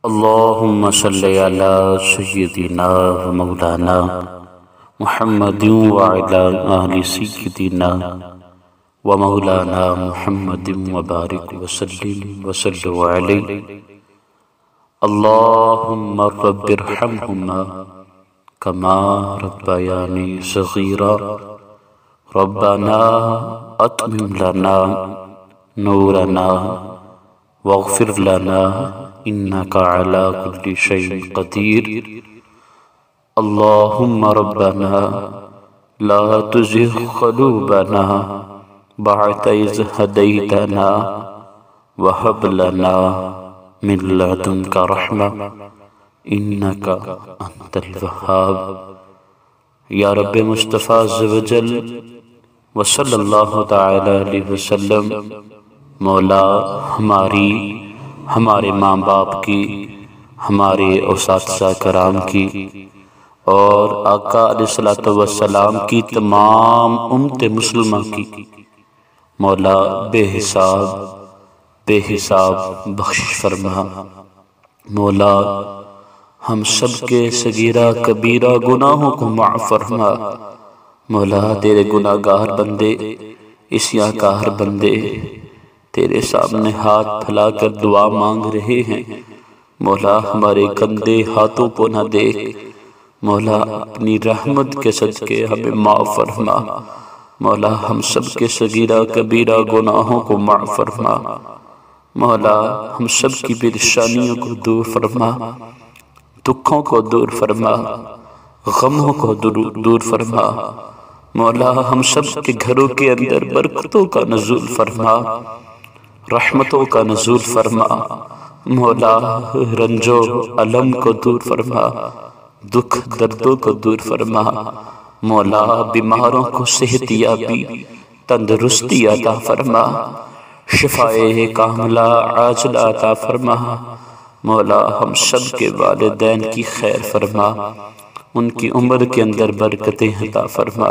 اللہم صلی علی سیدنا و مولانا محمد وعلی آل سیدنا و مولانا محمد وبارک وسلم علیہ۔ اللہم رب ارحمہما کما ربیانی صغیرا، ربنا اتمم لنا نورنا واغفر لنا انک علی کل شیء قدیر۔ اللہم ربنا لا تزغ قلوبنا بعد اذ ہدیتنا وہب لنا من لدنک رحمہ انک انت الوہاب۔ یا رب مصطفیٰ عز و جل وصلی اللہ تعالی علیہ وسلم، مولا ہمارے ماں باپ کی، ہمارے اساتذہ کرام کی اور آقا علیہ السلام کی تمام امت مسلمہ کی مولا بے حساب بخشش فرما۔ مولا ہم سب کے صغیرہ کبیرہ گناہوں کو معاف فرما۔ مولا تیرے گناہ گار بندے، عصیاں کار بندے تیرے سامنے ہاتھ پھیلا کر دعا مانگ رہے ہیں۔ مولا ہمارے گندے ہاتھوں کو نہ دیکھ، مولا اپنی رحمت کے صدقے ہمیں معاف فرما۔ مولا ہم سب کے صغیرہ کبیرہ گناہوں کو معاف فرما۔ مولا ہم سب کی پریشانیوں کو دور فرما، دکھوں کو دور فرما، غموں کو دور فرما۔ مولا ہم سب کے گھروں کے اندر برکتوں کا نزول فرما، رحمتوں کا نزول فرما۔ مولا رنج و الم کو دور فرما، دکھ دردوں کو دور فرما۔ مولا بیماروں کو صحت یابی تندرستی عطا فرما، شفائے کاملہ عاجلہ عطا فرما۔ مولا ہم سب کے والدین کی خیر فرما، ان کی عمر کے اندر برکتیں عطا فرما۔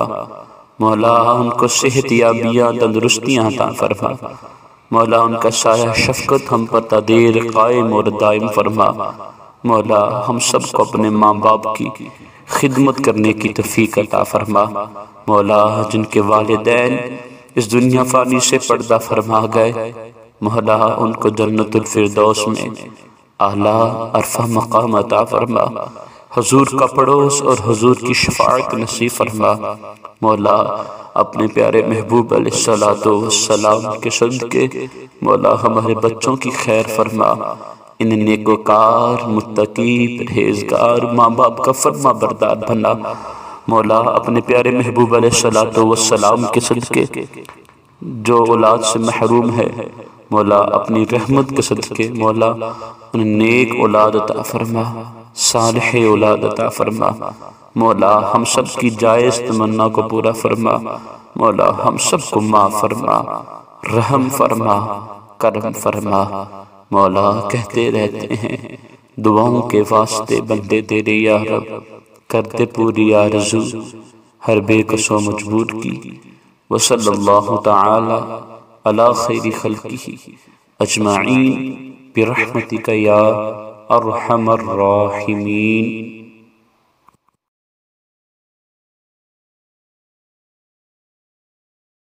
مولا ان کو صحت یابیاں تندرستیاں عطا فرما۔ مولا ان کا سایہ شفقت ہم پر تا دیر قائم اور دائم فرما۔ مولا ہم سب کو اپنے ماں باپ کی خدمت کرنے کی توفیق عطا فرما۔ مولا جن کے والدین اس دنیا فانی سے پردہ فرما گئے، مولا ان کو جنت الفردوس میں اعلیٰ عرفہ مقام عطا فرما۔ حضور کا پڑوس اور حضور کی شفاعت نصیب فرما۔ مولا اپنے پیارے محبوب علیہ السلام کے صدقے مولا ہمارے بچوں کی خیر فرما، ان نیکوکار متقی پرہیزگار ماں باپ کا فرما بردار بنا۔ مولا اپنے پیارے محبوب علیہ السلام کے صدقے جو اولاد سے محروم ہے، مولا اپنی رحمت کے صدقے مولا انہیں نیک اولاد عطا فرما، صالح اولاد عطا فرما۔ مولا ہم سب کی جائز تمنا کو پورا فرما۔ مولا ہم سب کو معاف فرما، رحم فرما، کرم فرما۔ مولا کہتے رہتے ہیں دعاؤں کے واسطے بندے تیرے یا رب، کرتے پوری آرزو ہر بے کس و مجبور کی۔ وصلی اللہ تعالی علی خیر خلقہ اجمعین برحمتک یا ارحم الراحمین۔